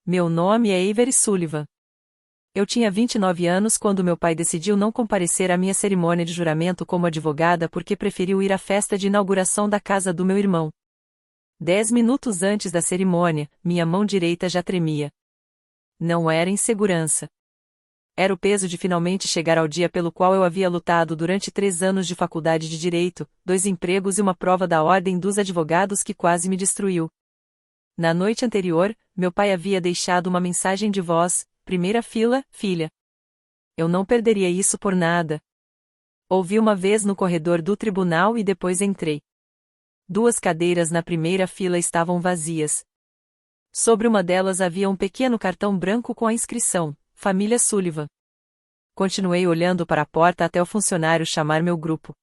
Meu nome é Avery Sullivan. Eu tinha 29 anos quando meu pai decidiu não comparecer à minha cerimônia de juramento como advogada porque preferiu ir à festa de inauguração da casa do meu irmão. 10 minutos antes da cerimônia, minha mão direita já tremia. Não era insegurança. Era o peso de finalmente chegar ao dia pelo qual eu havia lutado durante 3 anos de faculdade de Direito, 2 empregos e uma prova da Ordem dos Advogados que quase me destruiu. Na noite anterior, meu pai havia deixado uma mensagem de voz: primeira fila, filha. Eu não perderia isso por nada. Ouvi uma vez no corredor do tribunal e depois entrei. 2 cadeiras na primeira fila estavam vazias. Sobre uma delas havia um pequeno cartão branco com a inscrição: Família Sullivan. Continuei olhando para a porta até o funcionário chamar meu grupo.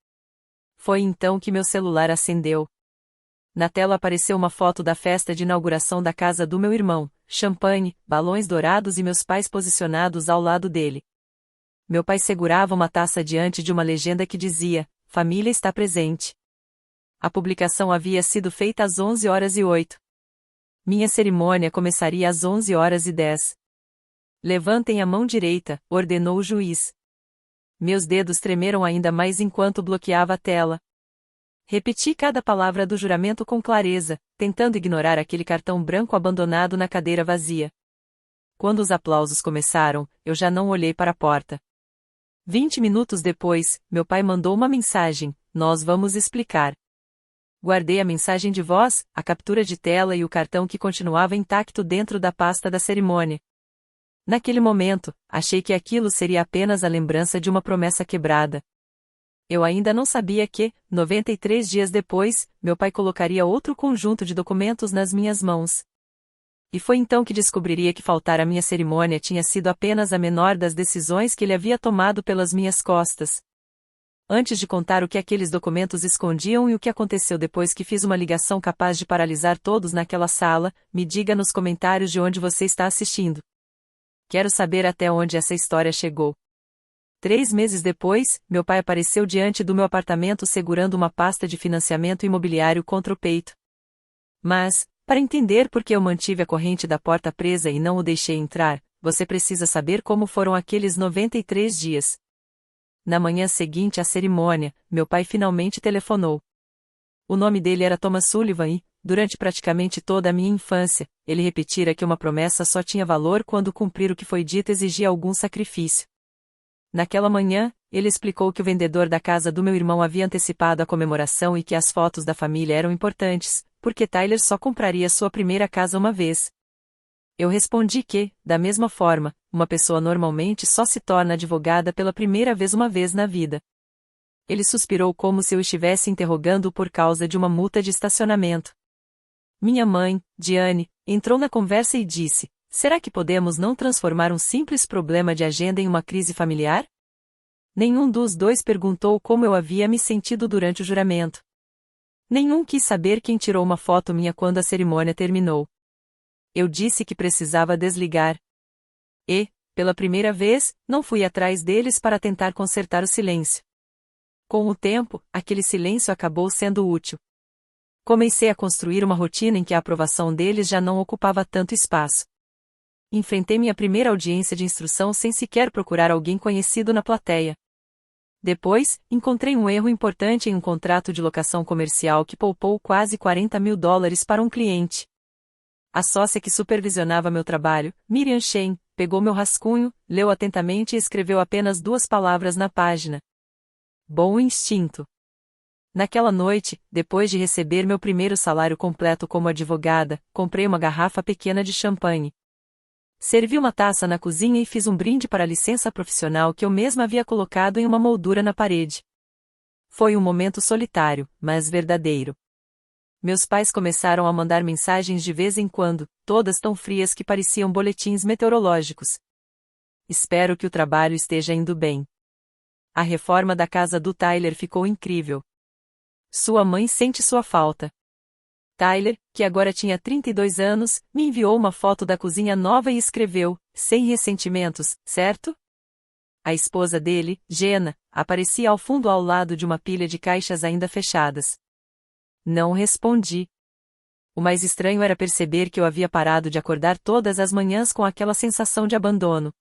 Foi então que meu celular acendeu. Na tela apareceu uma foto da festa de inauguração da casa do meu irmão, champanhe, balões dourados e meus pais posicionados ao lado dele. Meu pai segurava uma taça diante de uma legenda que dizia: Família está presente. A publicação havia sido feita às 11h08. Minha cerimônia começaria às 11h10. Levantem a mão direita, ordenou o juiz. Meus dedos tremeram ainda mais enquanto bloqueava a tela. Repeti cada palavra do juramento com clareza, tentando ignorar aquele cartão branco abandonado na cadeira vazia. Quando os aplausos começaram, eu já não olhei para a porta. 20 minutos depois, meu pai mandou uma mensagem: nós vamos explicar. Guardei a mensagem de voz, a captura de tela e o cartão que continuava intacto dentro da pasta da cerimônia. Naquele momento, achei que aquilo seria apenas a lembrança de uma promessa quebrada. Eu ainda não sabia que, 93 dias depois, meu pai colocaria outro conjunto de documentos nas minhas mãos. E foi então que descobriria que faltar à minha cerimônia tinha sido apenas a menor das decisões que ele havia tomado pelas minhas costas. Antes de contar o que aqueles documentos escondiam e o que aconteceu depois que fiz uma ligação capaz de paralisar todos naquela sala, me diga nos comentários de onde você está assistindo. Quero saber até onde essa história chegou. 3 meses depois, meu pai apareceu diante do meu apartamento segurando uma pasta de financiamento imobiliário contra o peito. Mas, para entender por que eu mantive a corrente da porta presa e não o deixei entrar, você precisa saber como foram aqueles 93 dias. Na manhã seguinte à cerimônia, meu pai finalmente telefonou. O nome dele era Thomas Sullivan e, durante praticamente toda a minha infância, ele repetira que uma promessa só tinha valor quando cumprir o que foi dito exigia algum sacrifício. Naquela manhã, ele explicou que o vendedor da casa do meu irmão havia antecipado a comemoração e que as fotos da família eram importantes, porque Tyler só compraria sua primeira casa uma vez. Eu respondi que, da mesma forma, uma pessoa normalmente só se torna advogada pela primeira vez uma vez na vida. Ele suspirou como se eu estivesse interrogando-o por causa de uma multa de estacionamento. Minha mãe, Diane, entrou na conversa e disse: será que podemos não transformar um simples problema de agenda em uma crise familiar? Nenhum dos dois perguntou como eu havia me sentido durante o juramento. Nenhum quis saber quem tirou uma foto minha quando a cerimônia terminou. Eu disse que precisava desligar. E, pela primeira vez, não fui atrás deles para tentar consertar o silêncio. Com o tempo, aquele silêncio acabou sendo útil. Comecei a construir uma rotina em que a aprovação deles já não ocupava tanto espaço. Enfrentei minha primeira audiência de instrução sem sequer procurar alguém conhecido na plateia. Depois, encontrei um erro importante em um contrato de locação comercial que poupou quase $40.000 para um cliente. A sócia que supervisionava meu trabalho, Miriam Shane, pegou meu rascunho, leu atentamente e escreveu apenas 2 palavras na página. Bom instinto. Naquela noite, depois de receber meu primeiro salário completo como advogada, comprei uma garrafa pequena de champanhe. Servi uma taça na cozinha e fiz um brinde para a licença profissional que eu mesma havia colocado em uma moldura na parede. Foi um momento solitário, mas verdadeiro. Meus pais começaram a mandar mensagens de vez em quando, todas tão frias que pareciam boletins meteorológicos. Espero que o trabalho esteja indo bem. A reforma da casa do Tyler ficou incrível. Sua mãe sente sua falta. Tyler, que agora tinha 32 anos, me enviou uma foto da cozinha nova e escreveu: sem ressentimentos, certo? A esposa dele, Jenna, aparecia ao fundo ao lado de uma pilha de caixas ainda fechadas. Não respondi. O mais estranho era perceber que eu havia parado de acordar todas as manhãs com aquela sensação de abandono.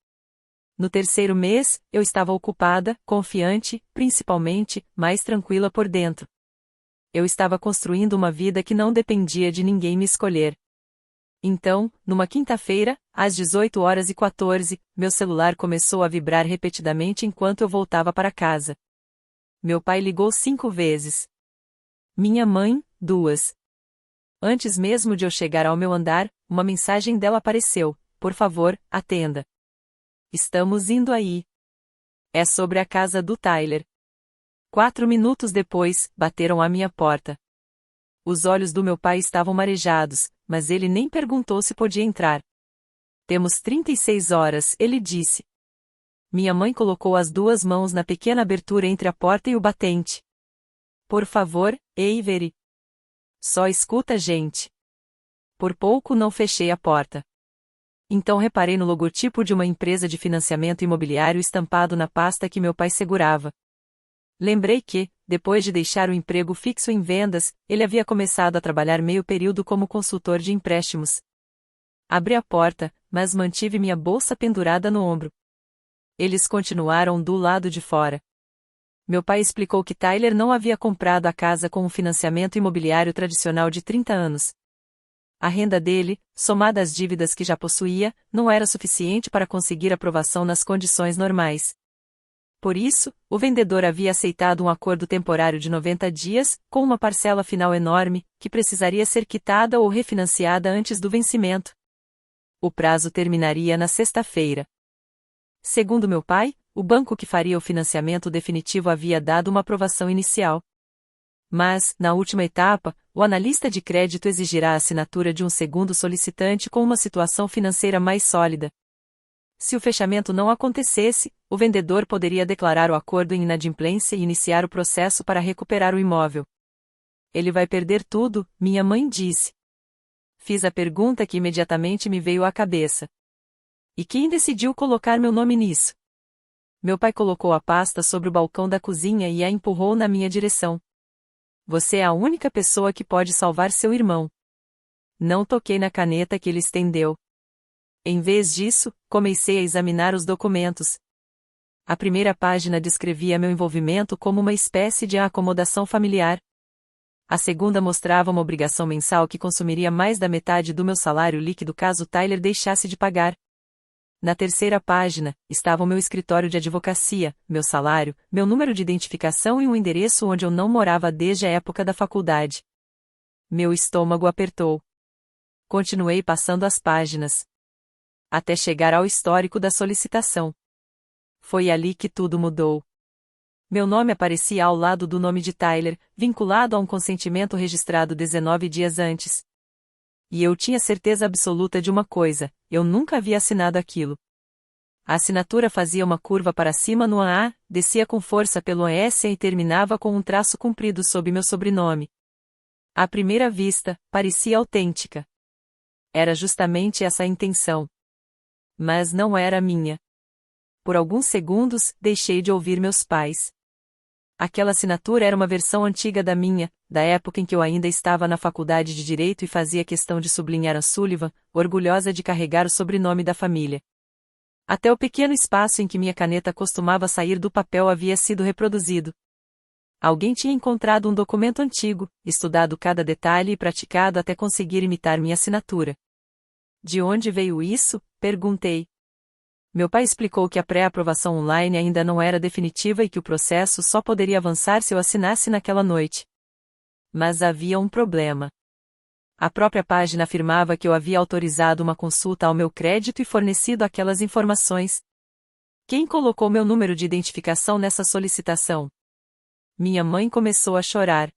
No terceiro mês, eu estava ocupada, confiante, principalmente, mais tranquila por dentro. Eu estava construindo uma vida que não dependia de ninguém me escolher. Então, numa quinta-feira, às 18h14, meu celular começou a vibrar repetidamente enquanto eu voltava para casa. Meu pai ligou 5 vezes. Minha mãe, 2. Antes mesmo de eu chegar ao meu andar, uma mensagem dela apareceu: por favor, atenda. Estamos indo aí. É sobre a casa do Tyler. 4 minutos depois, bateram à minha porta. Os olhos do meu pai estavam marejados, mas ele nem perguntou se podia entrar. Temos 36 horas, ele disse. Minha mãe colocou as 2 mãos na pequena abertura entre a porta e o batente. Por favor, Avery. Só escuta, gente. Por pouco não fechei a porta. Então reparei no logotipo de uma empresa de financiamento imobiliário estampado na pasta que meu pai segurava. Lembrei que, depois de deixar o emprego fixo em vendas, ele havia começado a trabalhar meio período como consultor de empréstimos. Abri a porta, mas mantive minha bolsa pendurada no ombro. Eles continuaram do lado de fora. Meu pai explicou que Tyler não havia comprado a casa com um financiamento imobiliário tradicional de 30 anos. A renda dele, somada às dívidas que já possuía, não era suficiente para conseguir aprovação nas condições normais. Por isso, o vendedor havia aceitado um acordo temporário de 90 dias, com uma parcela final enorme, que precisaria ser quitada ou refinanciada antes do vencimento. O prazo terminaria na sexta-feira. Segundo meu pai, o banco que faria o financiamento definitivo havia dado uma aprovação inicial. Mas, na última etapa, o analista de crédito exigirá a assinatura de um segundo solicitante com uma situação financeira mais sólida. Se o fechamento não acontecesse, o vendedor poderia declarar o acordo em inadimplência e iniciar o processo para recuperar o imóvel. Ele vai perder tudo, minha mãe disse. Fiz a pergunta que imediatamente me veio à cabeça. E quem decidiu colocar meu nome nisso? Meu pai colocou a pasta sobre o balcão da cozinha e a empurrou na minha direção. Você é a única pessoa que pode salvar seu irmão. Não toquei na caneta que ele estendeu. Em vez disso, comecei a examinar os documentos. A primeira página descrevia meu envolvimento como uma espécie de acomodação familiar. A segunda mostrava uma obrigação mensal que consumiria mais da metade do meu salário líquido caso Tyler deixasse de pagar. Na terceira página, estava o meu escritório de advocacia, meu salário, meu número de identificação e um endereço onde eu não morava desde a época da faculdade. Meu estômago apertou. Continuei passando as páginas. Até chegar ao histórico da solicitação. Foi ali que tudo mudou. Meu nome aparecia ao lado do nome de Tyler, vinculado a um consentimento registrado 19 dias antes. E eu tinha certeza absoluta de uma coisa: eu nunca havia assinado aquilo. A assinatura fazia uma curva para cima no A, descia com força pelo S e terminava com um traço comprido sob meu sobrenome. À primeira vista, parecia autêntica. Era justamente essa a intenção. Mas não era minha. Por alguns segundos, deixei de ouvir meus pais. Aquela assinatura era uma versão antiga da minha, da época em que eu ainda estava na faculdade de Direito e fazia questão de sublinhar a Sullivan, orgulhosa de carregar o sobrenome da família. Até o pequeno espaço em que minha caneta costumava sair do papel havia sido reproduzido. Alguém tinha encontrado um documento antigo, estudado cada detalhe e praticado até conseguir imitar minha assinatura. De onde veio isso? Perguntei. Meu pai explicou que a pré-aprovação online ainda não era definitiva e que o processo só poderia avançar se eu assinasse naquela noite. Mas havia um problema. A própria página afirmava que eu havia autorizado uma consulta ao meu crédito e fornecido aquelas informações. Quem colocou meu número de identificação nessa solicitação? Minha mãe começou a chorar.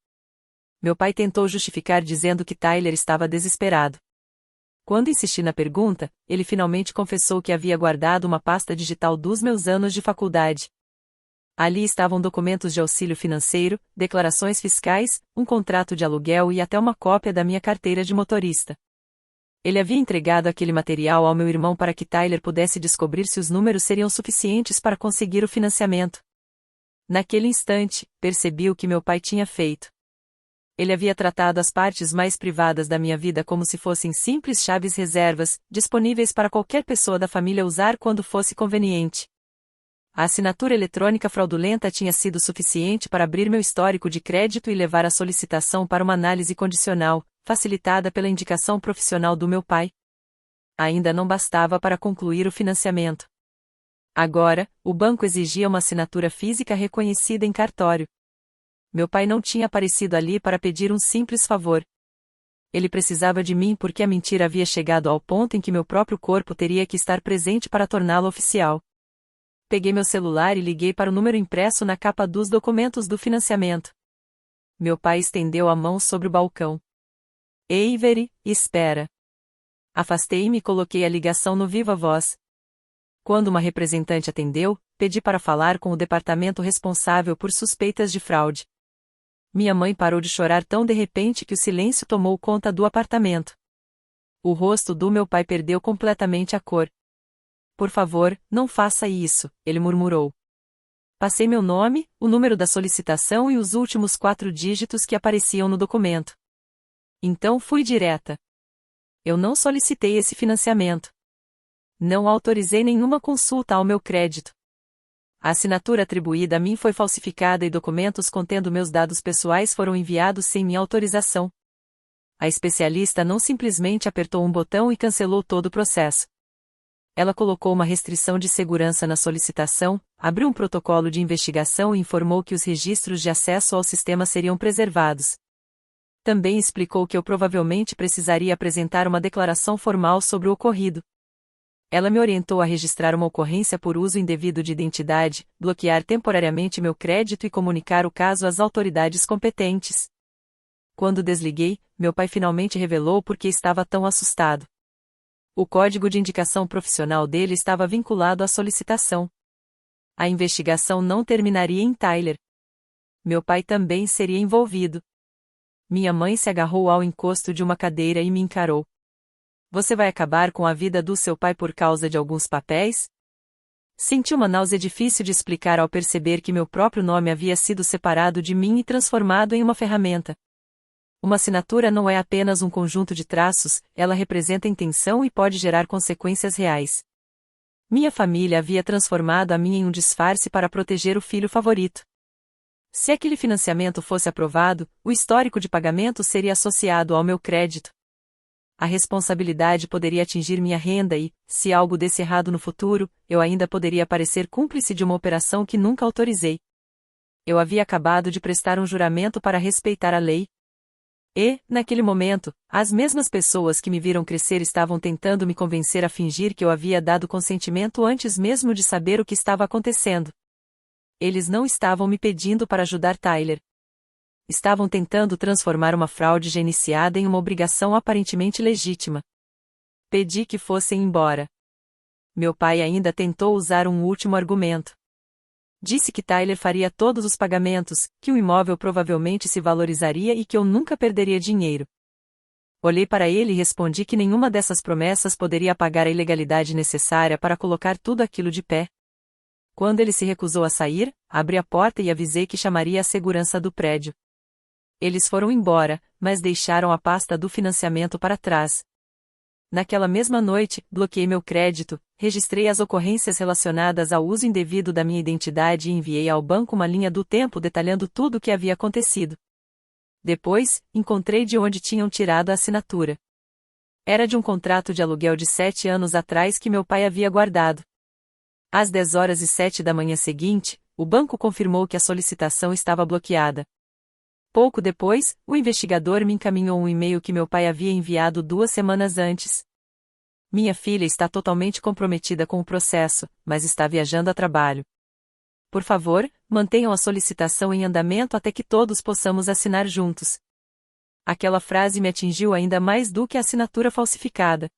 Meu pai tentou justificar dizendo que Tyler estava desesperado. Quando insisti na pergunta, ele finalmente confessou que havia guardado uma pasta digital dos meus anos de faculdade. Ali estavam documentos de auxílio financeiro, declarações fiscais, um contrato de aluguel e até uma cópia da minha carteira de motorista. Ele havia entregado aquele material ao meu irmão para que Tyler pudesse descobrir se os números seriam suficientes para conseguir o financiamento. Naquele instante, percebi o que meu pai tinha feito. Ele havia tratado as partes mais privadas da minha vida como se fossem simples chaves reservas, disponíveis para qualquer pessoa da família usar quando fosse conveniente. A assinatura eletrônica fraudulenta tinha sido suficiente para abrir meu histórico de crédito e levar a solicitação para uma análise condicional, facilitada pela indicação profissional do meu pai. Ainda não bastava para concluir o financiamento. Agora, o banco exigia uma assinatura física reconhecida em cartório. Meu pai não tinha aparecido ali para pedir um simples favor. Ele precisava de mim porque a mentira havia chegado ao ponto em que meu próprio corpo teria que estar presente para torná-lo oficial. Peguei meu celular e liguei para o número impresso na capa dos documentos do financiamento. Meu pai estendeu a mão sobre o balcão. Avery, espera. Afastei-me e coloquei a ligação no viva voz. Quando uma representante atendeu, pedi para falar com o departamento responsável por suspeitas de fraude. Minha mãe parou de chorar tão de repente que o silêncio tomou conta do apartamento. O rosto do meu pai perdeu completamente a cor. Por favor, não faça isso, ele murmurou. Passei meu nome, o número da solicitação e os últimos 4 dígitos que apareciam no documento. Então fui direta. Eu não solicitei esse financiamento. Não autorizei nenhuma consulta ao meu crédito. A assinatura atribuída a mim foi falsificada e documentos contendo meus dados pessoais foram enviados sem minha autorização. A especialista não simplesmente apertou um botão e cancelou todo o processo. Ela colocou uma restrição de segurança na solicitação, abriu um protocolo de investigação e informou que os registros de acesso ao sistema seriam preservados. Também explicou que eu provavelmente precisaria apresentar uma declaração formal sobre o ocorrido. Ela me orientou a registrar uma ocorrência por uso indevido de identidade, bloquear temporariamente meu crédito e comunicar o caso às autoridades competentes. Quando desliguei, meu pai finalmente revelou por que estava tão assustado. O código de indicação profissional dele estava vinculado à solicitação. A investigação não terminaria em Tyler. Meu pai também seria envolvido. Minha mãe se agarrou ao encosto de uma cadeira e me encarou. Você vai acabar com a vida do seu pai por causa de alguns papéis? Senti uma náusea difícil de explicar ao perceber que meu próprio nome havia sido separado de mim e transformado em uma ferramenta. Uma assinatura não é apenas um conjunto de traços, ela representa intenção e pode gerar consequências reais. Minha família havia transformado a minha em um disfarce para proteger o filho favorito. Se aquele financiamento fosse aprovado, o histórico de pagamento seria associado ao meu crédito. A responsabilidade poderia atingir minha renda e, se algo desse errado no futuro, eu ainda poderia parecer cúmplice de uma operação que nunca autorizei. Eu havia acabado de prestar um juramento para respeitar a lei. E, naquele momento, as mesmas pessoas que me viram crescer estavam tentando me convencer a fingir que eu havia dado consentimento antes mesmo de saber o que estava acontecendo. Eles não estavam me pedindo para ajudar Tyler. Estavam tentando transformar uma fraude já iniciada em uma obrigação aparentemente legítima. Pedi que fossem embora. Meu pai ainda tentou usar um último argumento. Disse que Tyler faria todos os pagamentos, que o imóvel provavelmente se valorizaria e que eu nunca perderia dinheiro. Olhei para ele e respondi que nenhuma dessas promessas poderia apagar a ilegalidade necessária para colocar tudo aquilo de pé. Quando ele se recusou a sair, abri a porta e avisei que chamaria a segurança do prédio. Eles foram embora, mas deixaram a pasta do financiamento para trás. Naquela mesma noite, bloqueei meu crédito, registrei as ocorrências relacionadas ao uso indevido da minha identidade e enviei ao banco uma linha do tempo detalhando tudo o que havia acontecido. Depois, encontrei de onde tinham tirado a assinatura. Era de um contrato de aluguel de 7 anos atrás que meu pai havia guardado. Às 10h07 da manhã seguinte, o banco confirmou que a solicitação estava bloqueada. Pouco depois, o investigador me encaminhou um e-mail que meu pai havia enviado 2 semanas antes. Minha filha está totalmente comprometida com o processo, mas está viajando a trabalho. Por favor, mantenham a solicitação em andamento até que todos possamos assinar juntos. Aquela frase me atingiu ainda mais do que a assinatura falsificada.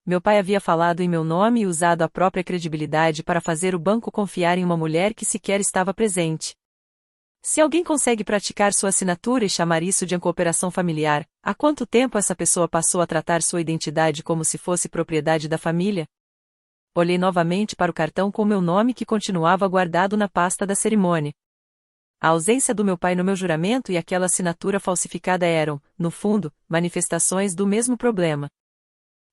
Meu pai havia falado em meu nome e usado a própria credibilidade para fazer o banco confiar em uma mulher que sequer estava presente. Se alguém consegue praticar sua assinatura e chamar isso de cooperação familiar, há quanto tempo essa pessoa passou a tratar sua identidade como se fosse propriedade da família? Olhei novamente para o cartão com meu nome que continuava guardado na pasta da cerimônia. A ausência do meu pai no meu juramento e aquela assinatura falsificada eram, no fundo, manifestações do mesmo problema.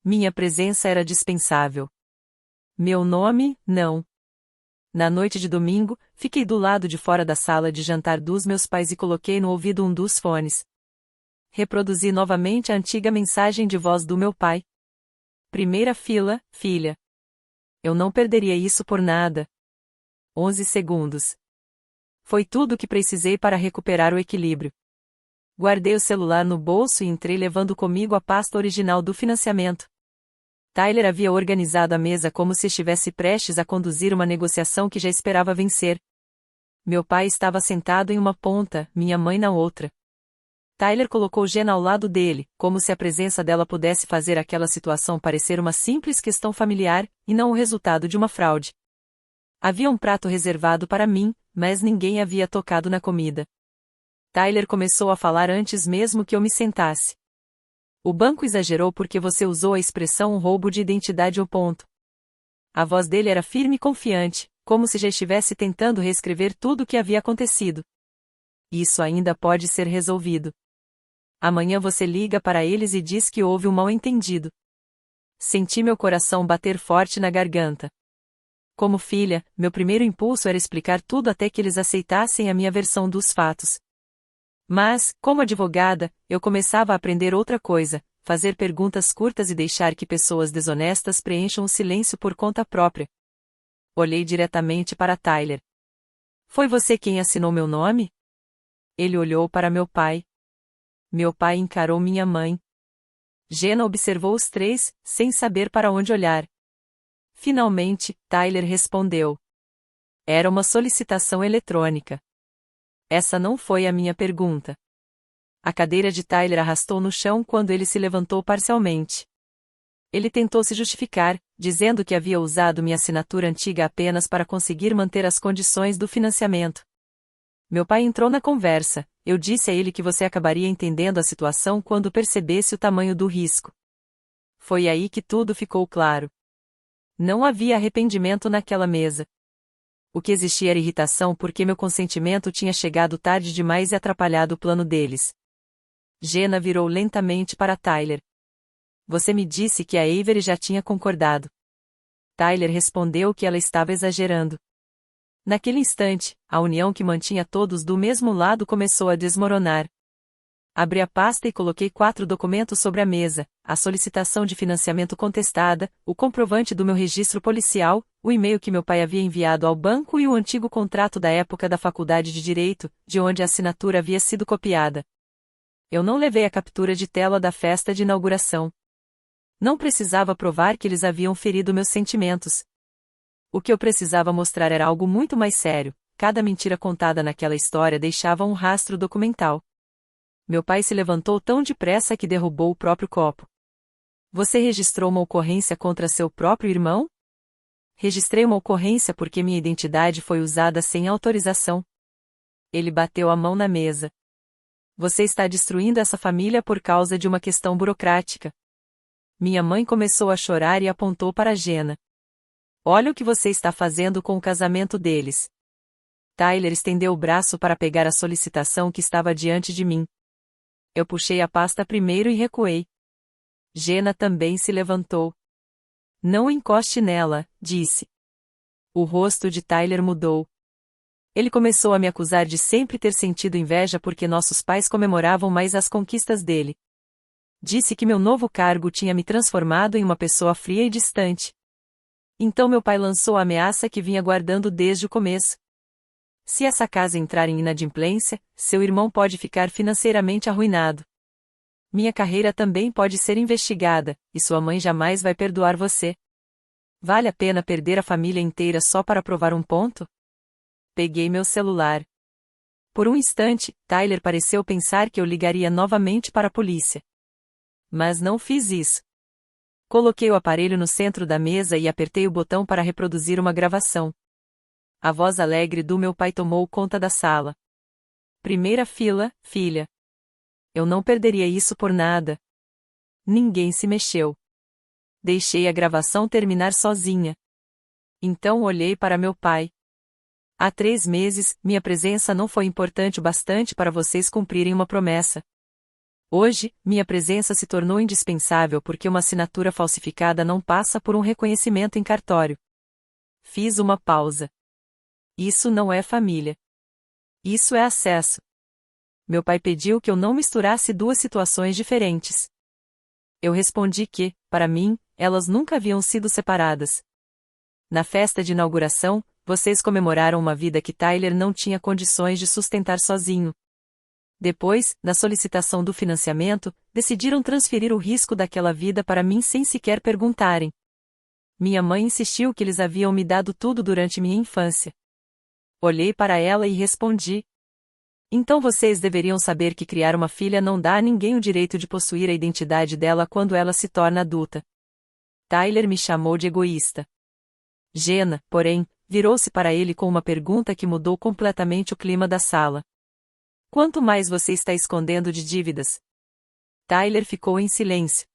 Minha presença era dispensável. Meu nome, não. Na noite de domingo, fiquei do lado de fora da sala de jantar dos meus pais e coloquei no ouvido um dos fones. Reproduzi novamente a antiga mensagem de voz do meu pai. Primeira fila, filha. Eu não perderia isso por nada. 11 segundos. Foi tudo o que precisei para recuperar o equilíbrio. Guardei o celular no bolso e entrei levando comigo a pasta original do financiamento. Tyler havia organizado a mesa como se estivesse prestes a conduzir uma negociação que já esperava vencer. Meu pai estava sentado em uma ponta, minha mãe na outra. Tyler colocou Jenna ao lado dele, como se a presença dela pudesse fazer aquela situação parecer uma simples questão familiar, e não o resultado de uma fraude. Havia um prato reservado para mim, mas ninguém havia tocado na comida. Tyler começou a falar antes mesmo que eu me sentasse. O banco exagerou porque você usou a expressão roubo de identidade ou ponto. A voz dele era firme e confiante, como se já estivesse tentando reescrever tudo o que havia acontecido. Isso ainda pode ser resolvido. Amanhã você liga para eles e diz que houve um mal-entendido. Senti meu coração bater forte na garganta. Como filha, meu primeiro impulso era explicar tudo até que eles aceitassem a minha versão dos fatos. Mas, como advogada, eu começava a aprender outra coisa: fazer perguntas curtas e deixar que pessoas desonestas preencham o silêncio por conta própria. Olhei diretamente para Tyler. Foi você quem assinou meu nome? Ele olhou para meu pai. Meu pai encarou minha mãe. Jenna observou os três, sem saber para onde olhar. Finalmente, Tyler respondeu. Era uma solicitação eletrônica. Essa não foi a minha pergunta. A cadeira de Tyler arrastou no chão quando ele se levantou parcialmente. Ele tentou se justificar, dizendo que havia usado minha assinatura antiga apenas para conseguir manter as condições do financiamento. Meu pai entrou na conversa. Eu disse a ele que você acabaria entendendo a situação quando percebesse o tamanho do risco. Foi aí que tudo ficou claro. Não havia arrependimento naquela mesa. O que existia era irritação porque meu consentimento tinha chegado tarde demais e atrapalhado o plano deles. Jenna virou lentamente para Tyler. Você me disse que a Avery já tinha concordado. Tyler respondeu que ela estava exagerando. Naquele instante, a união que mantinha todos do mesmo lado começou a desmoronar. Abri a pasta e coloquei 4 documentos sobre a mesa: a solicitação de financiamento contestada, o comprovante do meu registro policial, o e-mail que meu pai havia enviado ao banco e o antigo contrato da época da faculdade de Direito, de onde a assinatura havia sido copiada. Eu não levei a captura de tela da festa de inauguração. Não precisava provar que eles haviam ferido meus sentimentos. O que eu precisava mostrar era algo muito mais sério: cada mentira contada naquela história deixava um rastro documental. Meu pai se levantou tão depressa que derrubou o próprio copo. Você registrou uma ocorrência contra seu próprio irmão? Registrei uma ocorrência porque minha identidade foi usada sem autorização. Ele bateu a mão na mesa. Você está destruindo essa família por causa de uma questão burocrática. Minha mãe começou a chorar e apontou para Jenna. Olha o que você está fazendo com o casamento deles. Tyler estendeu o braço para pegar a solicitação que estava diante de mim. Eu puxei a pasta primeiro e recuei. Jenna também se levantou. Não encoste nela, disse. O rosto de Tyler mudou. Ele começou a me acusar de sempre ter sentido inveja porque nossos pais comemoravam mais as conquistas dele. Disse que meu novo cargo tinha me transformado em uma pessoa fria e distante. Então meu pai lançou a ameaça que vinha guardando desde o começo. Se essa casa entrar em inadimplência, seu irmão pode ficar financeiramente arruinado. Minha carreira também pode ser investigada, e sua mãe jamais vai perdoar você. Vale a pena perder a família inteira só para provar um ponto? Peguei meu celular. Por um instante, Tyler pareceu pensar que eu ligaria novamente para a polícia. Mas não fiz isso. Coloquei o aparelho no centro da mesa e apertei o botão para reproduzir uma gravação. A voz alegre do meu pai tomou conta da sala. Primeira fila, filha. Eu não perderia isso por nada. Ninguém se mexeu. Deixei a gravação terminar sozinha. Então olhei para meu pai. Há 3 meses, minha presença não foi importante o bastante para vocês cumprirem uma promessa. Hoje, minha presença se tornou indispensável porque uma assinatura falsificada não passa por um reconhecimento em cartório. Fiz uma pausa. Isso não é família. Isso é acesso. Meu pai pediu que eu não misturasse duas situações diferentes. Eu respondi que, para mim, elas nunca haviam sido separadas. Na festa de inauguração, vocês comemoraram uma vida que Tyler não tinha condições de sustentar sozinho. Depois, na solicitação do financiamento, decidiram transferir o risco daquela vida para mim sem sequer perguntarem. Minha mãe insistiu que eles haviam me dado tudo durante minha infância. Olhei para ela e respondi: então vocês deveriam saber que criar uma filha não dá a ninguém o direito de possuir a identidade dela quando ela se torna adulta. Tyler me chamou de egoísta. Jenna, porém, virou-se para ele com uma pergunta que mudou completamente o clima da sala. Quanto mais você está escondendo de dívidas? Tyler ficou em silêncio.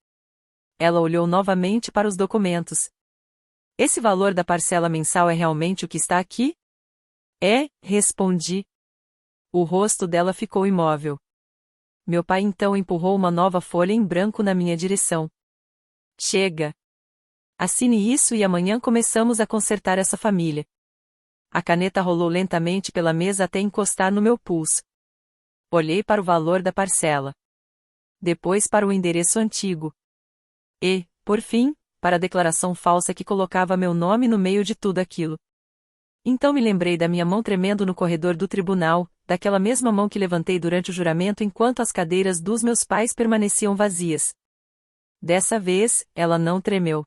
Ela olhou novamente para os documentos. Esse valor da parcela mensal é realmente o que está aqui? É, respondi. O rosto dela ficou imóvel. Meu pai então empurrou uma nova folha em branco na minha direção. Chega! Assine isso e amanhã começamos a consertar essa família. A caneta rolou lentamente pela mesa até encostar no meu pulso. Olhei para o valor da parcela. Depois para o endereço antigo. E, por fim, para a declaração falsa que colocava meu nome no meio de tudo aquilo. Então me lembrei da minha mão tremendo no corredor do tribunal, daquela mesma mão que levantei durante o juramento enquanto as cadeiras dos meus pais permaneciam vazias. Dessa vez, ela não tremeu.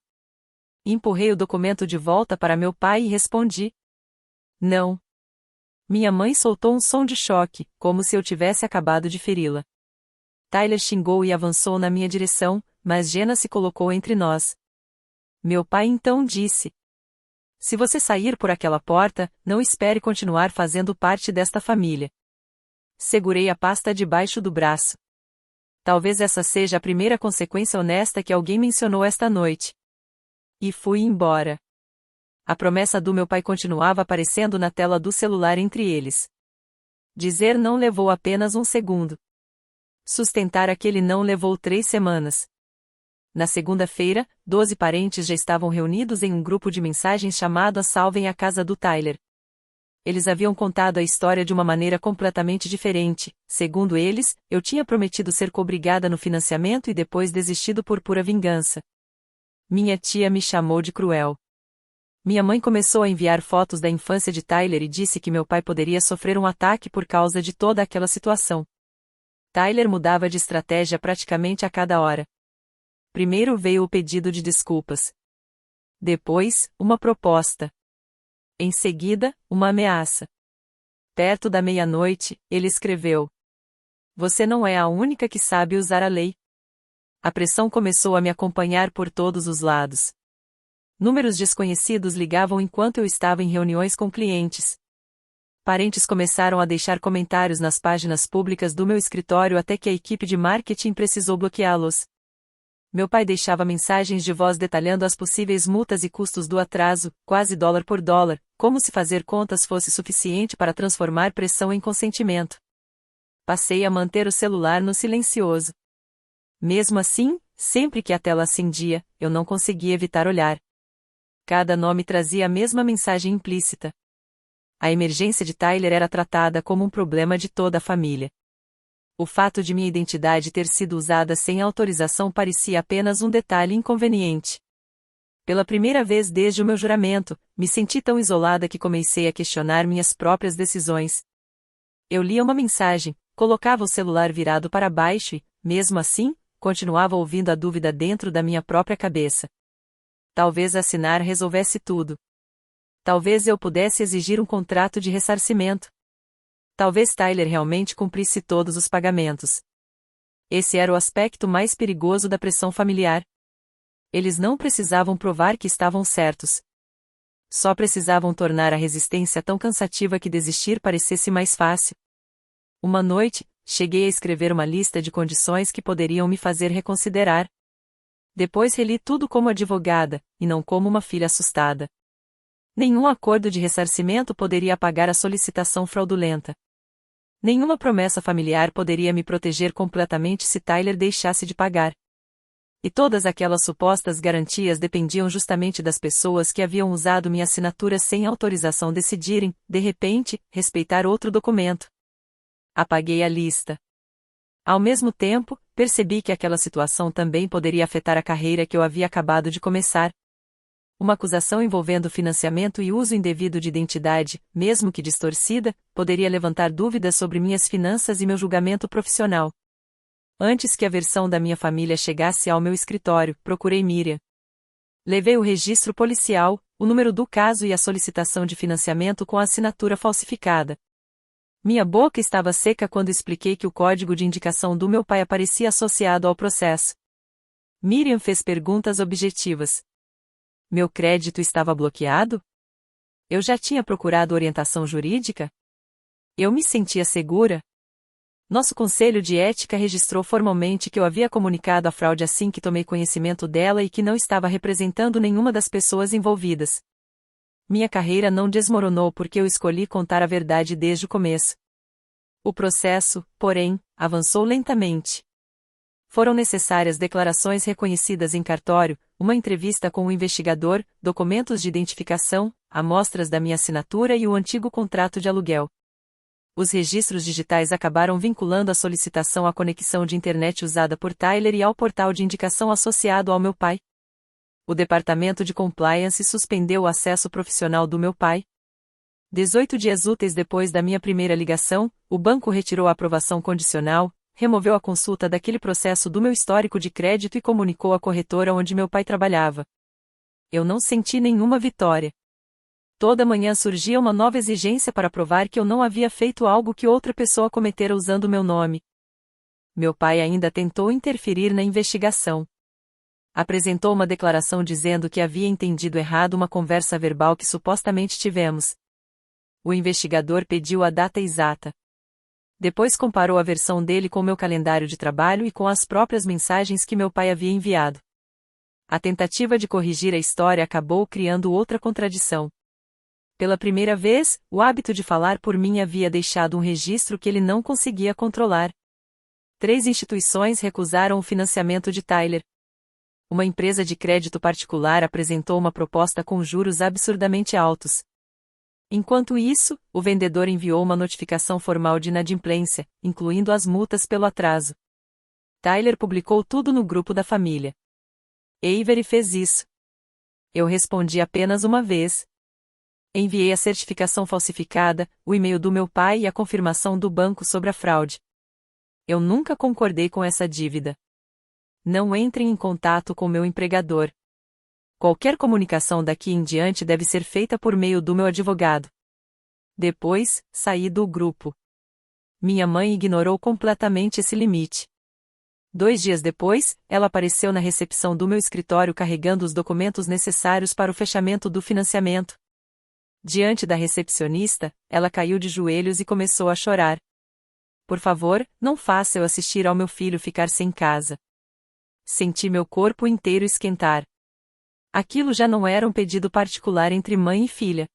Empurrei o documento de volta para meu pai e respondi: não. Minha mãe soltou um som de choque, como se eu tivesse acabado de feri-la. Tyler xingou e avançou na minha direção, mas Jenna se colocou entre nós. Meu pai então disse: se você sair por aquela porta, não espere continuar fazendo parte desta família. Segurei a pasta debaixo do braço. Talvez essa seja a primeira consequência honesta que alguém mencionou esta noite. E fui embora. A promessa do meu pai continuava aparecendo na tela do celular entre eles. Dizer não levou apenas um segundo. Sustentar aquele não levou 3 semanas. Na segunda-feira, 12 parentes já estavam reunidos em um grupo de mensagens chamado A Salvem a Casa do Tyler. Eles haviam contado a história de uma maneira completamente diferente. Segundo eles, eu tinha prometido ser cobrigada no financiamento e depois desistido por pura vingança. Minha tia me chamou de cruel. Minha mãe começou a enviar fotos da infância de Tyler e disse que meu pai poderia sofrer um ataque por causa de toda aquela situação. Tyler mudava de estratégia praticamente a cada hora. Primeiro veio o pedido de desculpas. Depois, uma proposta. Em seguida, uma ameaça. Perto da meia-noite, ele escreveu: você não é a única que sabe usar a lei. A pressão começou a me acompanhar por todos os lados. Números desconhecidos ligavam enquanto eu estava em reuniões com clientes. Parentes começaram a deixar comentários nas páginas públicas do meu escritório até que a equipe de marketing precisou bloqueá-los. Meu pai deixava mensagens de voz detalhando as possíveis multas e custos do atraso, quase dólar por dólar, como se fazer contas fosse suficiente para transformar pressão em consentimento. Passei a manter o celular no silencioso. Mesmo assim, sempre que a tela acendia, eu não conseguia evitar olhar. Cada nome trazia a mesma mensagem implícita. A emergência de Tyler era tratada como um problema de toda a família. O fato de minha identidade ter sido usada sem autorização parecia apenas um detalhe inconveniente. Pela primeira vez desde o meu juramento, me senti tão isolada que comecei a questionar minhas próprias decisões. Eu lia uma mensagem, colocava o celular virado para baixo e, mesmo assim, continuava ouvindo a dúvida dentro da minha própria cabeça. Talvez assinar resolvesse tudo. Talvez eu pudesse exigir um contrato de ressarcimento. Talvez Tyler realmente cumprisse todos os pagamentos. Esse era o aspecto mais perigoso da pressão familiar. Eles não precisavam provar que estavam certos. Só precisavam tornar a resistência tão cansativa que desistir parecesse mais fácil. Uma noite, cheguei a escrever uma lista de condições que poderiam me fazer reconsiderar. Depois reli tudo como advogada, e não como uma filha assustada. Nenhum acordo de ressarcimento poderia apagar a solicitação fraudulenta. Nenhuma promessa familiar poderia me proteger completamente se Tyler deixasse de pagar. E todas aquelas supostas garantias dependiam justamente das pessoas que haviam usado minha assinatura sem autorização decidirem, de repente, respeitar outro documento. Apaguei a lista. Ao mesmo tempo, percebi que aquela situação também poderia afetar a carreira que eu havia acabado de começar. Uma acusação envolvendo financiamento e uso indevido de identidade, mesmo que distorcida, poderia levantar dúvidas sobre minhas finanças e meu julgamento profissional. Antes que a versão da minha família chegasse ao meu escritório, procurei Miriam. Levei o registro policial, o número do caso e a solicitação de financiamento com a assinatura falsificada. Minha boca estava seca quando expliquei que o código de indicação do meu pai aparecia associado ao processo. Miriam fez perguntas objetivas. Meu crédito estava bloqueado? Eu já tinha procurado orientação jurídica? Eu me sentia segura? Nosso conselho de ética registrou formalmente que eu havia comunicado a fraude assim que tomei conhecimento dela e que não estava representando nenhuma das pessoas envolvidas. Minha carreira não desmoronou porque eu escolhi contar a verdade desde o começo. O processo, porém, avançou lentamente. Foram necessárias declarações reconhecidas em cartório, uma entrevista com o investigador, documentos de identificação, amostras da minha assinatura e o antigo contrato de aluguel. Os registros digitais acabaram vinculando a solicitação à conexão de internet usada por Tyler e ao portal de indicação associado ao meu pai. O departamento de compliance suspendeu o acesso profissional do meu pai. 18 dias úteis depois da minha primeira ligação, o banco retirou a aprovação condicional, removeu a consulta daquele processo do meu histórico de crédito e comunicou à corretora onde meu pai trabalhava. Eu não senti nenhuma vitória. Toda manhã surgia uma nova exigência para provar que eu não havia feito algo que outra pessoa cometera usando meu nome. Meu pai ainda tentou interferir na investigação. Apresentou uma declaração dizendo que havia entendido errado uma conversa verbal que supostamente tivemos. O investigador pediu a data exata. Depois comparou a versão dele com meu calendário de trabalho e com as próprias mensagens que meu pai havia enviado. A tentativa de corrigir a história acabou criando outra contradição. Pela primeira vez, o hábito de falar por mim havia deixado um registro que ele não conseguia controlar. 3 instituições recusaram o financiamento de Tyler. Uma empresa de crédito particular apresentou uma proposta com juros absurdamente altos. Enquanto isso, o vendedor enviou uma notificação formal de inadimplência, incluindo as multas pelo atraso. Tyler publicou tudo no grupo da família. Avery fez isso. Eu respondi apenas uma vez. Enviei a certificação falsificada, o e-mail do meu pai e a confirmação do banco sobre a fraude. Eu nunca concordei com essa dívida. Não entrem em contato com meu empregador. Qualquer comunicação daqui em diante deve ser feita por meio do meu advogado. Depois, saí do grupo. Minha mãe ignorou completamente esse limite. 2 dias depois, ela apareceu na recepção do meu escritório carregando os documentos necessários para o fechamento do financiamento. Diante da recepcionista, ela caiu de joelhos e começou a chorar. Por favor, não faça eu assistir ao meu filho ficar sem casa. Senti meu corpo inteiro esquentar. Aquilo já não era um pedido particular entre mãe e filha.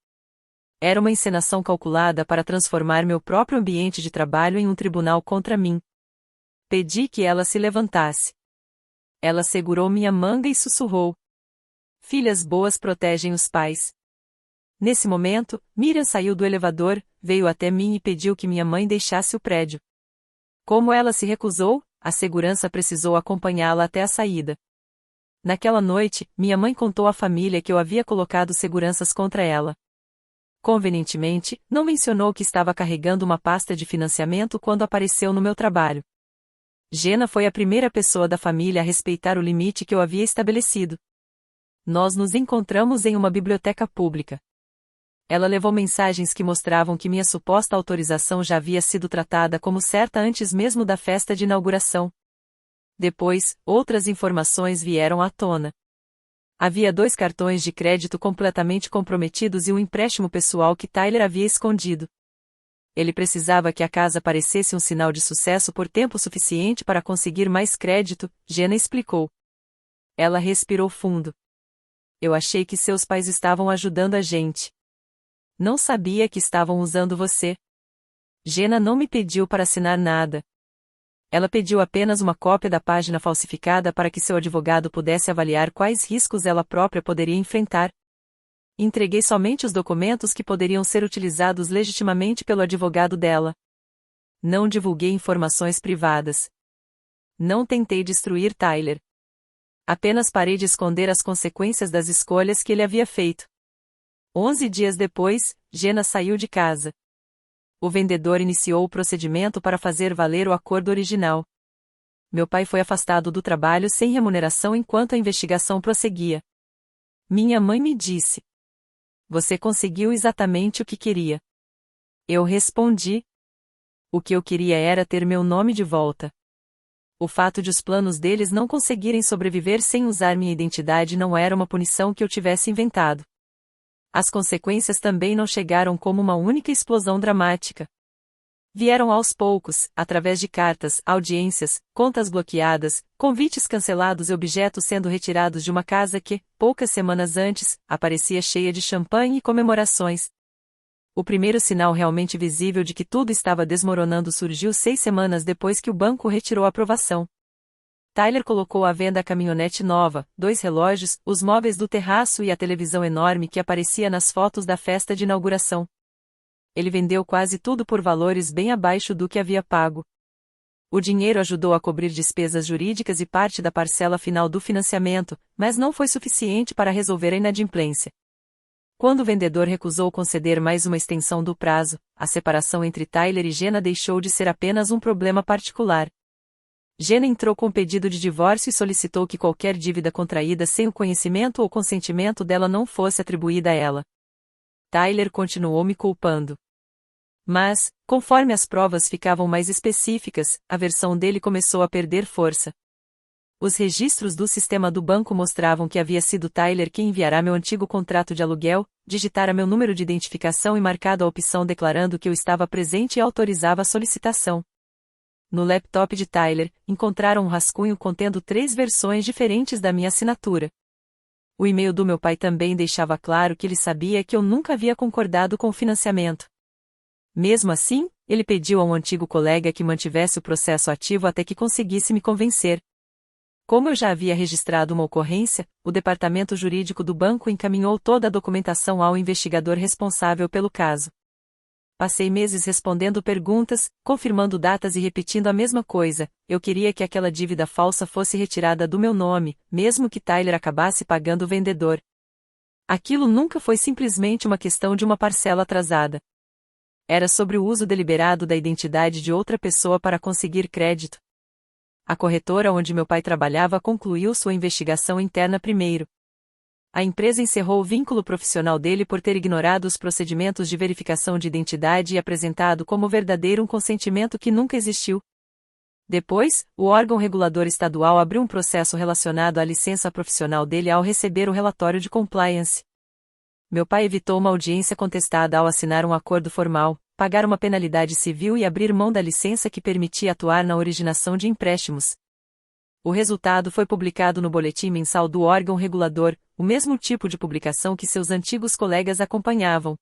Era uma encenação calculada para transformar meu próprio ambiente de trabalho em um tribunal contra mim. Pedi que ela se levantasse. Ela segurou minha manga e sussurrou: "Filhas boas protegem os pais." Nesse momento, Miriam saiu do elevador, veio até mim e pediu que minha mãe deixasse o prédio. Como ela se recusou, a segurança precisou acompanhá-la até a saída. Naquela noite, minha mãe contou à família que eu havia colocado seguranças contra ela. Convenientemente, não mencionou que estava carregando uma pasta de financiamento quando apareceu no meu trabalho. Jenna foi a primeira pessoa da família a respeitar o limite que eu havia estabelecido. Nós nos encontramos em uma biblioteca pública. Ela levou mensagens que mostravam que minha suposta autorização já havia sido tratada como certa antes mesmo da festa de inauguração. Depois, outras informações vieram à tona. Havia 2 cartões de crédito completamente comprometidos e um empréstimo pessoal que Tyler havia escondido. Ele precisava que a casa parecesse um sinal de sucesso por tempo suficiente para conseguir mais crédito, Jenna explicou. Ela respirou fundo. Eu achei que seus pais estavam ajudando a gente. Não sabia que estavam usando você. Jenna não me pediu para assinar nada. Ela pediu apenas uma cópia da página falsificada para que seu advogado pudesse avaliar quais riscos ela própria poderia enfrentar. Entreguei somente os documentos que poderiam ser utilizados legitimamente pelo advogado dela. Não divulguei informações privadas. Não tentei destruir Tyler. Apenas parei de esconder as consequências das escolhas que ele havia feito. 11 dias depois, Jenna saiu de casa. O vendedor iniciou o procedimento para fazer valer o acordo original. Meu pai foi afastado do trabalho sem remuneração enquanto a investigação prosseguia. Minha mãe me disse: "Você conseguiu exatamente o que queria." Eu respondi: "O que eu queria era ter meu nome de volta." O fato de os planos deles não conseguirem sobreviver sem usar minha identidade não era uma punição que eu tivesse inventado. As consequências também não chegaram como uma única explosão dramática. Vieram aos poucos, através de cartas, audiências, contas bloqueadas, convites cancelados e objetos sendo retirados de uma casa que, poucas semanas antes, aparecia cheia de champanhe e comemorações. O primeiro sinal realmente visível de que tudo estava desmoronando surgiu 6 semanas depois que o banco retirou a aprovação. Tyler colocou à venda a caminhonete nova, 2 relógios, os móveis do terraço e a televisão enorme que aparecia nas fotos da festa de inauguração. Ele vendeu quase tudo por valores bem abaixo do que havia pago. O dinheiro ajudou a cobrir despesas jurídicas e parte da parcela final do financiamento, mas não foi suficiente para resolver a inadimplência. Quando o vendedor recusou conceder mais uma extensão do prazo, a separação entre Tyler e Jenna deixou de ser apenas um problema particular. Jenna entrou com pedido de divórcio e solicitou que qualquer dívida contraída sem o conhecimento ou consentimento dela não fosse atribuída a ela. Tyler continuou me culpando. Mas, conforme as provas ficavam mais específicas, a versão dele começou a perder força. Os registros do sistema do banco mostravam que havia sido Tyler quem enviara meu antigo contrato de aluguel, digitara meu número de identificação e marcado a opção declarando que eu estava presente e autorizava a solicitação. No laptop de Tyler, encontraram um rascunho contendo 3 versões diferentes da minha assinatura. O e-mail do meu pai também deixava claro que ele sabia que eu nunca havia concordado com o financiamento. Mesmo assim, ele pediu a um antigo colega que mantivesse o processo ativo até que conseguisse me convencer. Como eu já havia registrado uma ocorrência, o departamento jurídico do banco encaminhou toda a documentação ao investigador responsável pelo caso. Passei meses respondendo perguntas, confirmando datas e repetindo a mesma coisa. Eu queria que aquela dívida falsa fosse retirada do meu nome, mesmo que Tyler acabasse pagando o vendedor. Aquilo nunca foi simplesmente uma questão de uma parcela atrasada. Era sobre o uso deliberado da identidade de outra pessoa para conseguir crédito. A corretora onde meu pai trabalhava concluiu sua investigação interna primeiro. A empresa encerrou o vínculo profissional dele por ter ignorado os procedimentos de verificação de identidade e apresentado como verdadeiro um consentimento que nunca existiu. Depois, o órgão regulador estadual abriu um processo relacionado à licença profissional dele ao receber o relatório de compliance. Meu pai evitou uma audiência contestada ao assinar um acordo formal, pagar uma penalidade civil e abrir mão da licença que permitia atuar na originação de empréstimos. O resultado foi publicado no boletim mensal do órgão regulador, o mesmo tipo de publicação que seus antigos colegas acompanhavam.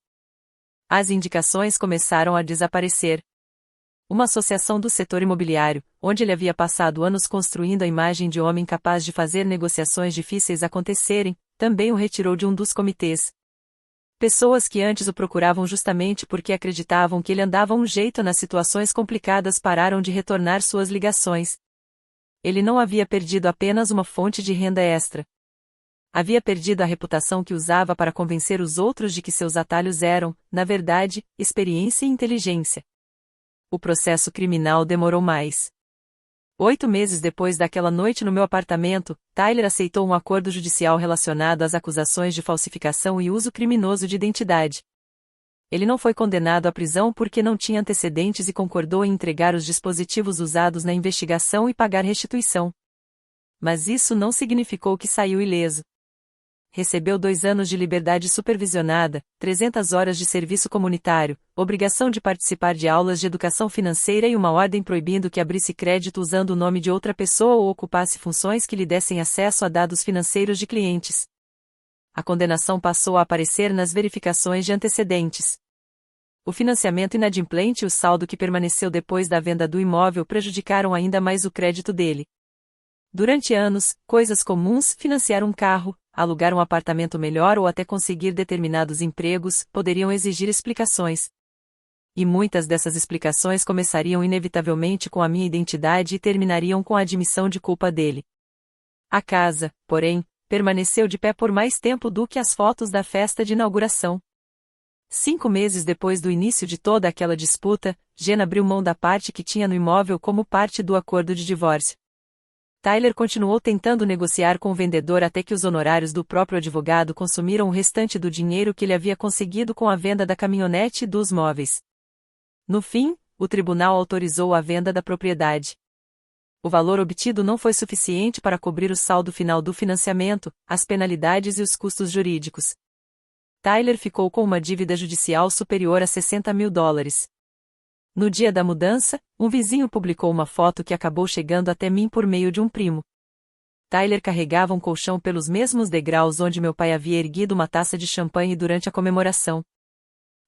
As indicações começaram a desaparecer. Uma associação do setor imobiliário, onde ele havia passado anos construindo a imagem de homem capaz de fazer negociações difíceis acontecerem, também o retirou de um dos comitês. Pessoas que antes o procuravam justamente porque acreditavam que ele andava um jeito nas situações complicadas pararam de retornar suas ligações. Ele não havia perdido apenas uma fonte de renda extra. Havia perdido a reputação que usava para convencer os outros de que seus atalhos eram, na verdade, experiência e inteligência. O processo criminal demorou mais. 8 meses depois daquela noite no meu apartamento, Tyler aceitou um acordo judicial relacionado às acusações de falsificação e uso criminoso de identidade. Ele não foi condenado à prisão porque não tinha antecedentes e concordou em entregar os dispositivos usados na investigação e pagar restituição. Mas isso não significou que saiu ileso. Recebeu 2 anos de liberdade supervisionada, 300 horas de serviço comunitário, obrigação de participar de aulas de educação financeira e uma ordem proibindo que abrisse crédito usando o nome de outra pessoa ou ocupasse funções que lhe dessem acesso a dados financeiros de clientes. A condenação passou a aparecer nas verificações de antecedentes. O financiamento inadimplente e o saldo que permaneceu depois da venda do imóvel prejudicaram ainda mais o crédito dele. Durante anos, coisas comuns, financiar um carro, alugar um apartamento melhor ou até conseguir determinados empregos, poderiam exigir explicações. E muitas dessas explicações começariam inevitavelmente com a minha identidade e terminariam com a admissão de culpa dele. A casa, porém, permaneceu de pé por mais tempo do que as fotos da festa de inauguração. 5 meses depois do início de toda aquela disputa, Jenna abriu mão da parte que tinha no imóvel como parte do acordo de divórcio. Tyler continuou tentando negociar com o vendedor até que os honorários do próprio advogado consumiram o restante do dinheiro que ele havia conseguido com a venda da caminhonete e dos móveis. No fim, o tribunal autorizou a venda da propriedade. O valor obtido não foi suficiente para cobrir o saldo final do financiamento, as penalidades e os custos jurídicos. Tyler ficou com uma dívida judicial superior a $60.000. No dia da mudança, um vizinho publicou uma foto que acabou chegando até mim por meio de um primo. Tyler carregava um colchão pelos mesmos degraus onde meu pai havia erguido uma taça de champanhe durante a comemoração.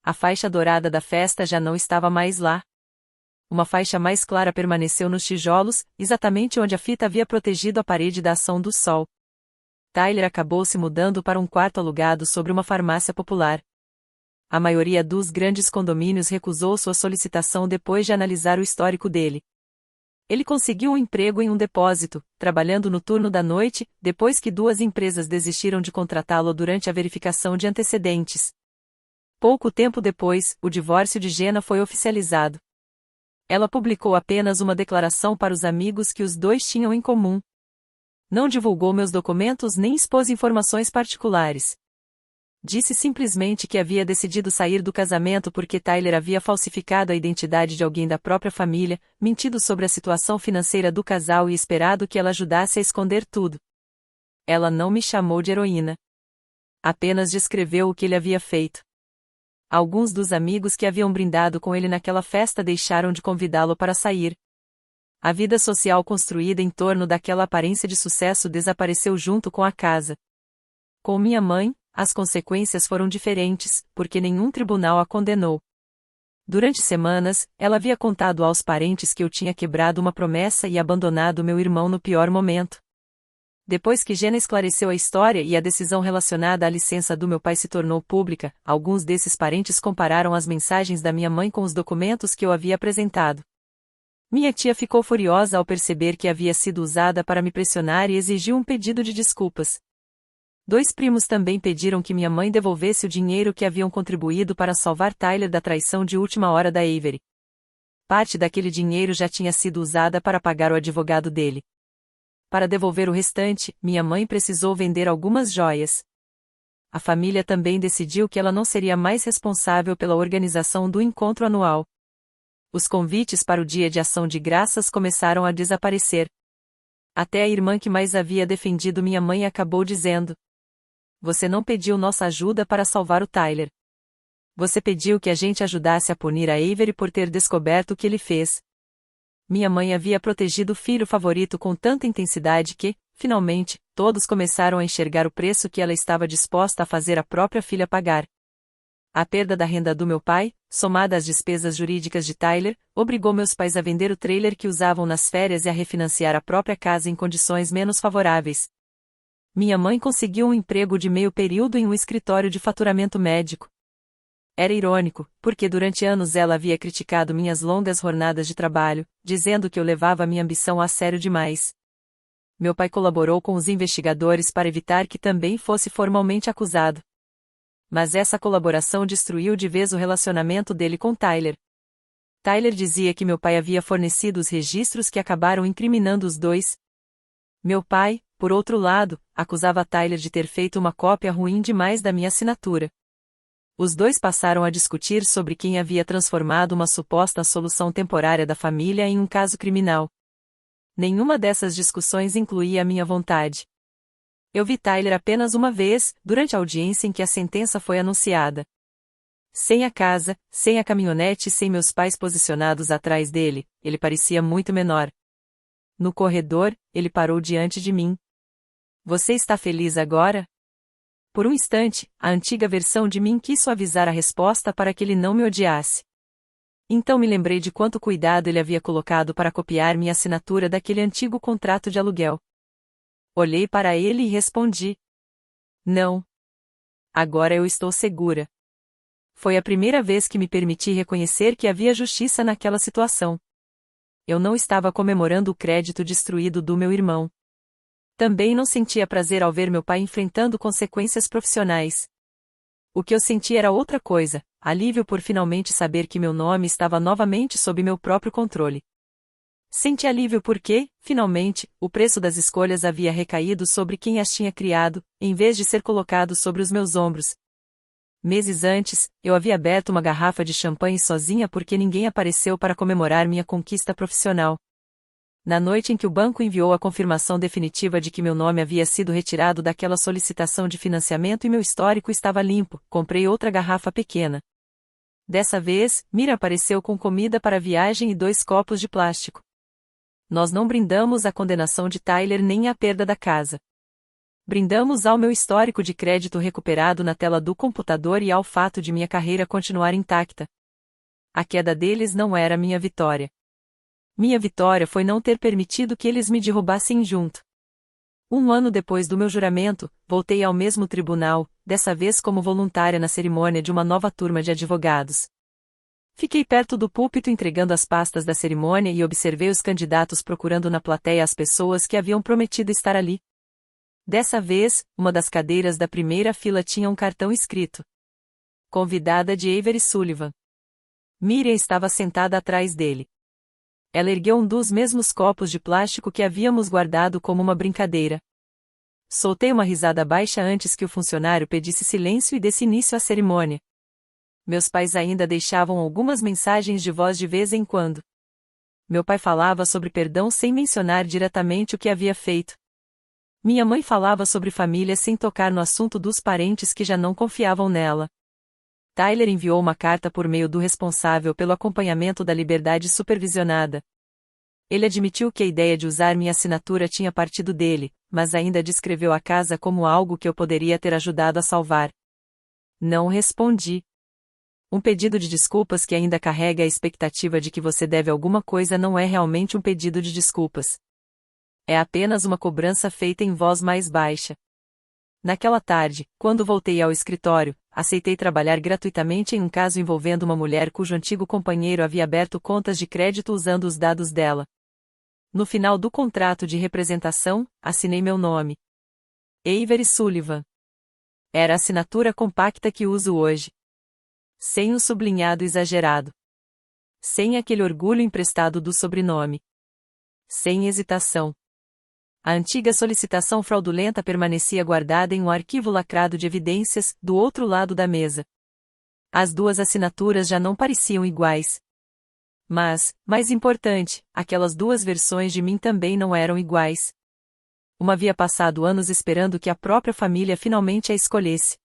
A faixa dourada da festa já não estava mais lá. Uma faixa mais clara permaneceu nos tijolos, exatamente onde a fita havia protegido a parede da ação do sol. Tyler acabou se mudando para um quarto alugado sobre uma farmácia popular. A maioria dos grandes condomínios recusou sua solicitação depois de analisar o histórico dele. Ele conseguiu um emprego em um depósito, trabalhando no turno da noite, depois que 2 empresas desistiram de contratá-lo durante a verificação de antecedentes. Pouco tempo depois, o divórcio de Jenna foi oficializado. Ela publicou apenas uma declaração para os amigos que os dois tinham em comum. Não divulgou meus documentos nem expôs informações particulares. Disse simplesmente que havia decidido sair do casamento porque Tyler havia falsificado a identidade de alguém da própria família, mentido sobre a situação financeira do casal e esperado que ela ajudasse a esconder tudo. Ela não me chamou de heroína. Apenas descreveu o que ele havia feito. Alguns dos amigos que haviam brindado com ele naquela festa deixaram de convidá-lo para sair. A vida social construída em torno daquela aparência de sucesso desapareceu junto com a casa. Com minha mãe, as consequências foram diferentes, porque nenhum tribunal a condenou. Durante semanas, ela havia contado aos parentes que eu tinha quebrado uma promessa e abandonado meu irmão no pior momento. Depois que Jenna esclareceu a história e a decisão relacionada à licença do meu pai se tornou pública, alguns desses parentes compararam as mensagens da minha mãe com os documentos que eu havia apresentado. Minha tia ficou furiosa ao perceber que havia sido usada para me pressionar e exigiu um pedido de desculpas. 2 primos também pediram que minha mãe devolvesse o dinheiro que haviam contribuído para salvar Tyler da traição de última hora da Avery. Parte daquele dinheiro já tinha sido usada para pagar o advogado dele. Para devolver o restante, minha mãe precisou vender algumas joias. A família também decidiu que ela não seria mais responsável pela organização do encontro anual. Os convites para o Dia de Ação de Graças começaram a desaparecer. Até a irmã que mais havia defendido minha mãe acabou dizendo: "Você não pediu nossa ajuda para salvar o Tyler. Você pediu que a gente ajudasse a punir a Avery por ter descoberto o que ele fez." Minha mãe havia protegido o filho favorito com tanta intensidade que, finalmente, todos começaram a enxergar o preço que ela estava disposta a fazer a própria filha pagar. A perda da renda do meu pai, somada às despesas jurídicas de Tyler, obrigou meus pais a vender o trailer que usavam nas férias e a refinanciar a própria casa em condições menos favoráveis. Minha mãe conseguiu um emprego de meio período em um escritório de faturamento médico. Era irônico, porque durante anos ela havia criticado minhas longas jornadas de trabalho, dizendo que eu levava minha ambição a sério demais. Meu pai colaborou com os investigadores para evitar que também fosse formalmente acusado. Mas essa colaboração destruiu de vez o relacionamento dele com Tyler. Tyler dizia que meu pai havia fornecido os registros que acabaram incriminando os dois. Meu pai, por outro lado, acusava Tyler de ter feito uma cópia ruim demais da minha assinatura. Os dois passaram a discutir sobre quem havia transformado uma suposta solução temporária da família em um caso criminal. Nenhuma dessas discussões incluía a minha vontade. Eu vi Tyler apenas uma vez, durante a audiência em que a sentença foi anunciada. Sem a casa, sem a caminhonete e sem meus pais posicionados atrás dele, ele parecia muito menor. No corredor, ele parou diante de mim. "Você está feliz agora?" Por um instante, a antiga versão de mim quis suavizar a resposta para que ele não me odiasse. Então me lembrei de quanto cuidado ele havia colocado para copiar minha assinatura daquele antigo contrato de aluguel. Olhei para ele e respondi: não. Agora eu estou segura. Foi a primeira vez que me permiti reconhecer que havia justiça naquela situação. Eu não estava comemorando o crédito destruído do meu irmão. Também não sentia prazer ao ver meu pai enfrentando consequências profissionais. O que eu senti era outra coisa, alívio por finalmente saber que meu nome estava novamente sob meu próprio controle. Senti alívio porque, finalmente, o preço das escolhas havia recaído sobre quem as tinha criado, em vez de ser colocado sobre os meus ombros. Meses antes, eu havia aberto uma garrafa de champanhe sozinha porque ninguém apareceu para comemorar minha conquista profissional. Na noite em que o banco enviou a confirmação definitiva de que meu nome havia sido retirado daquela solicitação de financiamento e meu histórico estava limpo, comprei outra garrafa pequena. Dessa vez, Mira apareceu com comida para a viagem e 2 copos de plástico. Nós não brindamos à condenação de Tyler nem à perda da casa. Brindamos ao meu histórico de crédito recuperado na tela do computador e ao fato de minha carreira continuar intacta. A queda deles não era minha vitória. Minha vitória foi não ter permitido que eles me derrubassem junto. 1 ano depois do meu juramento, voltei ao mesmo tribunal, dessa vez como voluntária na cerimônia de uma nova turma de advogados. Fiquei perto do púlpito entregando as pastas da cerimônia e observei os candidatos procurando na plateia as pessoas que haviam prometido estar ali. Dessa vez, uma das cadeiras da primeira fila tinha um cartão escrito: convidada de Avery Sullivan. Miriam estava sentada atrás dele. Ela ergueu um dos mesmos copos de plástico que havíamos guardado como uma brincadeira. Soltei uma risada baixa antes que o funcionário pedisse silêncio e desse início à cerimônia. Meus pais ainda deixavam algumas mensagens de voz de vez em quando. Meu pai falava sobre perdão sem mencionar diretamente o que havia feito. Minha mãe falava sobre família sem tocar no assunto dos parentes que já não confiavam nela. Tyler enviou uma carta por meio do responsável pelo acompanhamento da liberdade supervisionada. Ele admitiu que a ideia de usar minha assinatura tinha partido dele, mas ainda descreveu a casa como algo que eu poderia ter ajudado a salvar. Não respondi. Um pedido de desculpas que ainda carrega a expectativa de que você deve alguma coisa não é realmente um pedido de desculpas. É apenas uma cobrança feita em voz mais baixa. Naquela tarde, quando voltei ao escritório, aceitei trabalhar gratuitamente em um caso envolvendo uma mulher cujo antigo companheiro havia aberto contas de crédito usando os dados dela. No final do contrato de representação, assinei meu nome: Avery Sullivan. Era a assinatura compacta que uso hoje. Sem o sublinhado exagerado. Sem aquele orgulho emprestado do sobrenome. Sem hesitação. A antiga solicitação fraudulenta permanecia guardada em um arquivo lacrado de evidências, do outro lado da mesa. As 2 assinaturas já não pareciam iguais. Mas, mais importante, aquelas 2 versões de mim também não eram iguais. Uma havia passado anos esperando que a própria família finalmente a escolhesse.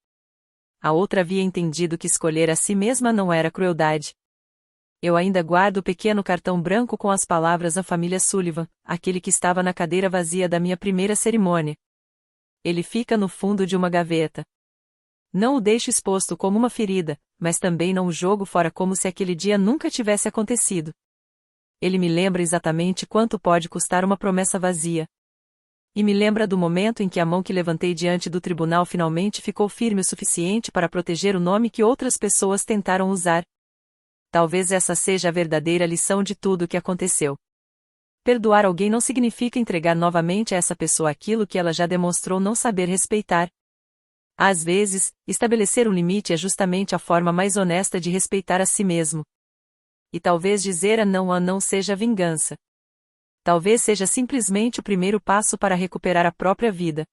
A outra havia entendido que escolher a si mesma não era crueldade. Eu ainda guardo o pequeno cartão branco com as palavras "A família Sullivan", aquele que estava na cadeira vazia da minha primeira cerimônia. Ele fica no fundo de uma gaveta. Não o deixo exposto como uma ferida, mas também não o jogo fora como se aquele dia nunca tivesse acontecido. Ele me lembra exatamente quanto pode custar uma promessa vazia. E me lembra do momento em que a mão que levantei diante do tribunal finalmente ficou firme o suficiente para proteger o nome que outras pessoas tentaram usar. Talvez essa seja a verdadeira lição de tudo o que aconteceu. Perdoar alguém não significa entregar novamente a essa pessoa aquilo que ela já demonstrou não saber respeitar. Às vezes, estabelecer um limite é justamente a forma mais honesta de respeitar a si mesmo. E talvez dizer a não seja vingança. Talvez seja simplesmente o primeiro passo para recuperar a própria vida.